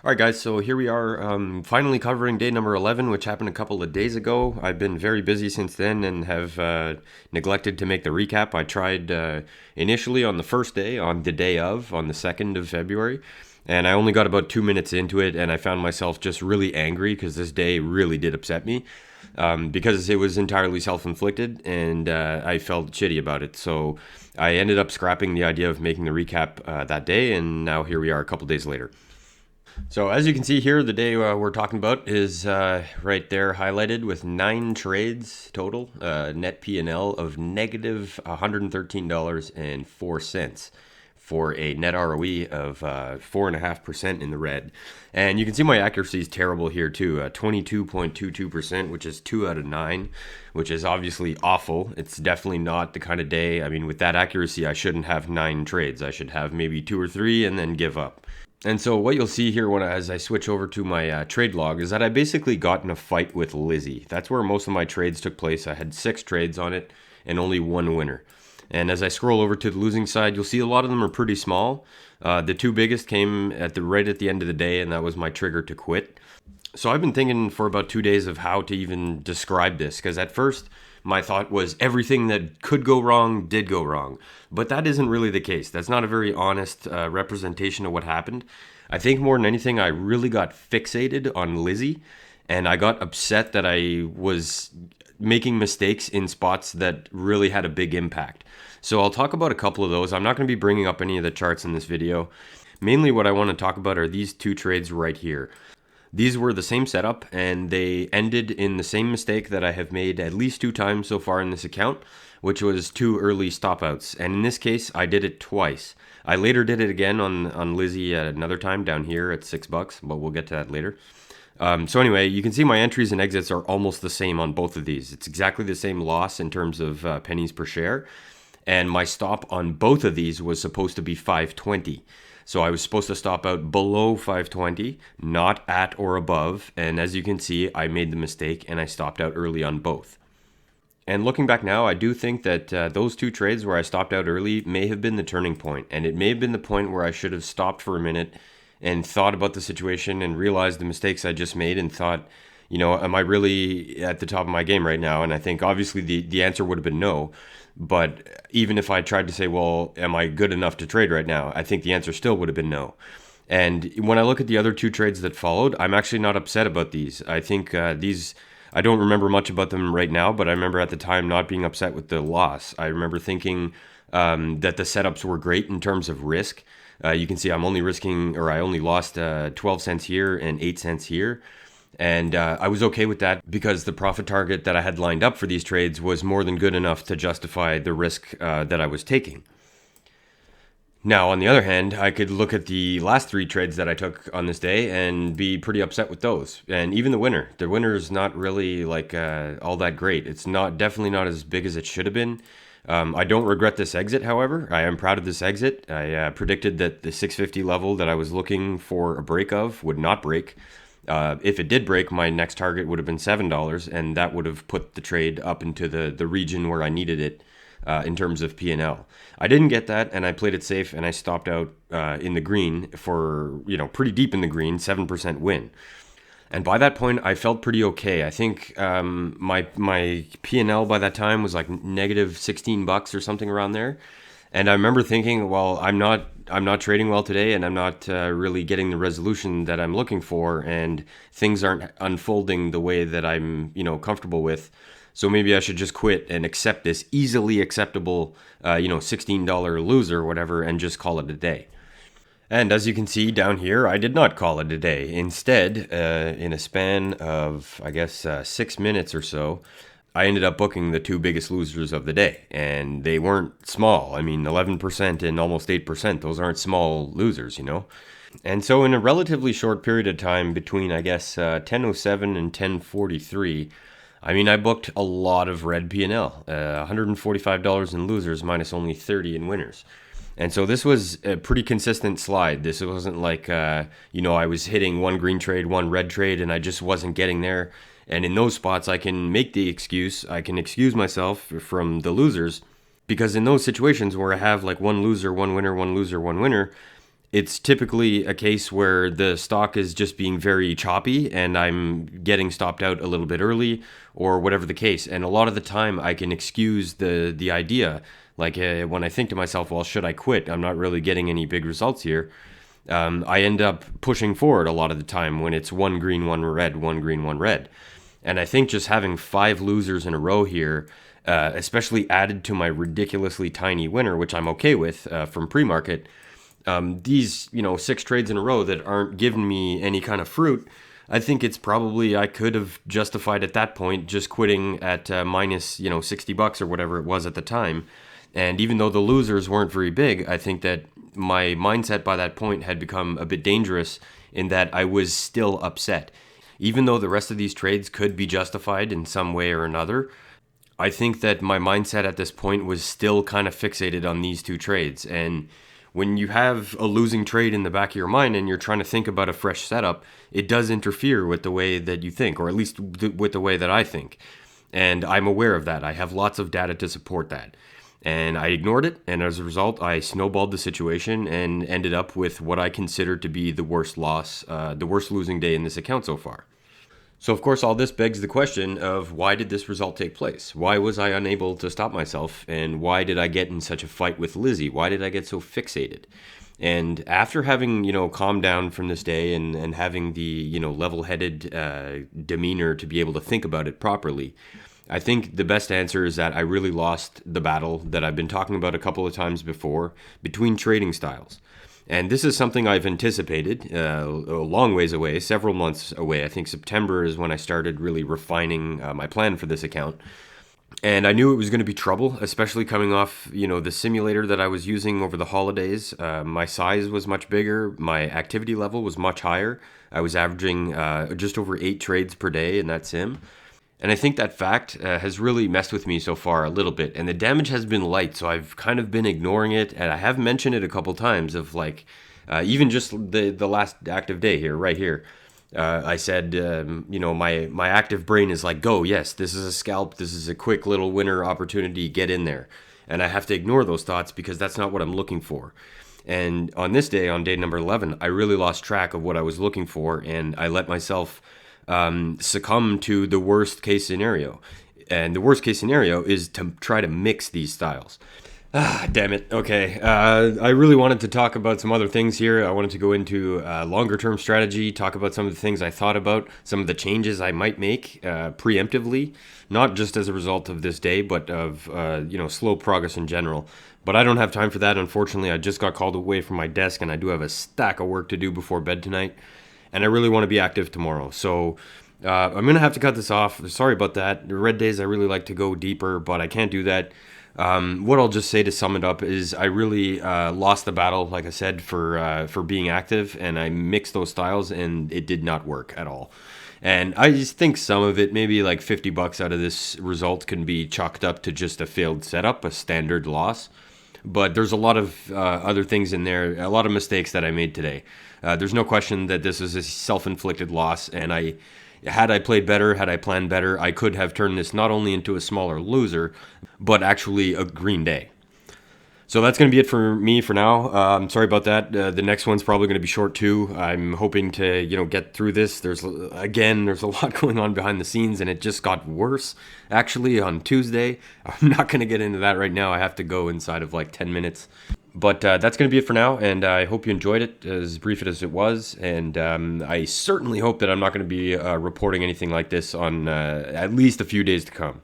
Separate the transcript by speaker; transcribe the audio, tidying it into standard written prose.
Speaker 1: All right, guys, so here we are, finally covering day number 11, which happened a couple of days ago. I've been very busy since then and have neglected to make the recap. I tried initially on the first day, on the day of, on the 2nd of February, and I only got about 2 minutes into it, and I found myself just really angry because this day really did upset me. Because it was entirely self inflicted and I felt shitty about it. So I ended up scrapping the idea of making the recap that day, and now here we are a couple days later. So as you can see here, the day we're talking about is right there highlighted with 9 trades total, net P&L of negative $113.04 for a net ROE of 4.5% in the red. And you can see my accuracy is terrible here too, 22.22%, which is 2 out of 9, which is obviously awful. It's definitely not the kind of day, I mean, with that accuracy, I shouldn't have 9 trades. I should have maybe 2 or 3 and then give up. And so what you'll see here as I switch over to my trade log is that I basically got in a fight with Lizzie. That's where most of my trades took place. I had 6 trades on it and only 1 winner. And as I scroll over to the losing side, you'll see a lot of them are pretty small. The 2 biggest came right at the end of the day, and that was my trigger to quit. So I've been thinking for about 2 days of how to even describe this, because at first my thought was everything that could go wrong did go wrong. But that isn't really the case. That's not a very honest representation of what happened. I think more than anything, I really got fixated on Lizzie, and I got upset that I was making mistakes in spots that really had a big impact. So I'll talk about a couple of those. I'm not going to be bringing up any of the charts in this video. Mainly what I want to talk about are these 2 trades right here. These were the same setup, and they ended in the same mistake that I have made at least 2 times so far in this account, which was 2 early stop outs. And in this case, I did it twice. I later did it again on Lizzie at another time down here at $6, but we'll get to that later. So anyway, you can see my entries and exits are almost the same on both of these. It's exactly the same loss in terms of pennies per share. And my stop on both of these was supposed to be 520. So I was supposed to stop out below 520, not at or above. And as you can see, I made the mistake and I stopped out early on both. And looking back now, I do think that those 2 trades where I stopped out early may have been the turning point. And it may have been the point where I should have stopped for a minute and thought about the situation and realized the mistakes I just made and thought, am I really at the top of my game right now? And I think obviously the answer would have been no. But even if I tried to say, well, am I good enough to trade right now? I think the answer still would have been no. And when I look at the other 2 trades that followed, I'm actually not upset about these. I think I don't remember much about them right now, but I remember at the time not being upset with the loss. I remember thinking that the setups were great in terms of risk. You can see I only lost 12 cents here and 8 cents here. And I was okay with that because the profit target that I had lined up for these trades was more than good enough to justify the risk that I was taking. Now, on the other hand, I could look at the last 3 trades that I took on this day and be pretty upset with those. And even the winner is not really all that great. It's definitely not as big as it should have been. I don't regret this exit, however. I am proud of this exit. I predicted that the 650 level that I was looking for a break of would not break. If it did break, my next target would have been $7, and that would have put the trade up into the region where I needed it in terms of P&L. I didn't get that, and I played it safe, and I stopped out in the green for, pretty deep in the green, 7% win. And by that point, I felt pretty okay. I think my P&L by that time was like negative $16 or something around there. And I remember thinking, well, I'm not trading well today, and I'm not really getting the resolution that I'm looking for, and things aren't unfolding the way that I'm, comfortable with. So maybe I should just quit and accept this easily acceptable, $16 loser or whatever, and just call it a day. And as you can see down here, I did not call it a day. Instead, in a span of, 6 minutes or so, I ended up booking the 2 biggest losers of the day, and they weren't small. I mean, 11% and almost 8%, those aren't small losers, And so in a relatively short period of time between, 10:07 and 10:43, I booked a lot of red P&L, $145 in losers minus only 30 in winners. And so this was a pretty consistent slide. This wasn't like, I was hitting 1 green trade, 1 red trade, and I just wasn't getting there. And in those spots, I can excuse myself from the losers, because in those situations where I have like 1 loser, 1 winner, 1 loser, 1 winner, it's typically a case where the stock is just being very choppy and I'm getting stopped out a little bit early or whatever the case. And a lot of the time I can excuse the idea. Like when I think to myself, well, should I quit? I'm not really getting any big results here. I end up pushing forward a lot of the time when it's one green, one red, one green, one red. And I think just having 5 losers in a row here, especially added to my ridiculously tiny winner, which I'm okay with from pre-market, these 6 trades in a row that aren't giving me any kind of fruit, I think it's probably I could have justified at that point just quitting at minus $60 or whatever it was at the time. And even though the losers weren't very big, I think that my mindset by that point had become a bit dangerous in that I was still upset. Even though the rest of these trades could be justified in some way or another, I think that my mindset at this point was still kind of fixated on these 2 trades. And when you have a losing trade in the back of your mind and you're trying to think about a fresh setup, it does interfere with the way that you think, or at least with the way that I think. And I'm aware of that. I have lots of data to support that. And I ignored it, and as a result, I snowballed the situation and ended up with what I consider to be the worst loss, the worst losing day in this account so far. So, of course, all this begs the question of why did this result take place? Why was I unable to stop myself? And why did I get in such a fight with Lizzie? Why did I get so fixated? And after having, calmed down from this day and having the, level-headed demeanor to be able to think about it properly, I think the best answer is that I really lost the battle that I've been talking about a couple of times before between trading styles. And this is something I've anticipated a long ways away, several months away. I think September is when I started really refining my plan for this account. And I knew it was going to be trouble, especially coming off, the simulator that I was using over the holidays. My size was much bigger. My activity level was much higher. I was averaging just over 8 trades per day in that sim. And I think that fact has really messed with me so far a little bit. And the damage has been light, so I've kind of been ignoring it. And I have mentioned it a couple times of even just the last active day here, right here. I said, my active brain is like, go, yes, this is a scalp. This is a quick little winner opportunity. Get in there. And I have to ignore those thoughts because that's not what I'm looking for. And on this day, on day number 11, I really lost track of what I was looking for. And I let myself succumb to the worst case scenario. And the worst case scenario is to try to mix these styles. Damn it. Okay. I really wanted to talk about some other things here. I wanted to go into longer term strategy, talk about some of the things I thought about, some of the changes I might make preemptively, not just as a result of this day, but of, slow progress in general. But I don't have time for that. Unfortunately, I just got called away from my desk and I do have a stack of work to do before bed tonight. And I really want to be active tomorrow. So I'm going to have to cut this off. Sorry about that. The red days, I really like to go deeper, but I can't do that. What I'll just say to sum it up is I really lost the battle, like I said, for being active, and I mixed those styles, and it did not work at all. And I just think some of it, maybe like $50 out of this result, can be chalked up to just a failed setup, a standard loss. But there's a lot of other things in there, a lot of mistakes that I made today. There's no question that this is a self-inflicted loss, and had I played better, had I planned better, I could have turned this not only into a smaller loser, but actually a green day. So that's going to be it for me for now. I'm sorry about that. The next one's probably going to be short too. I'm hoping to, get through this. There's a lot going on behind the scenes, and it just got worse actually on Tuesday. I'm not going to get into that right now. I have to go inside of like 10 minutes. But that's going to be it for now, and I hope you enjoyed it, as brief as it was. And I certainly hope that I'm not going to be reporting anything like this on at least a few days to come.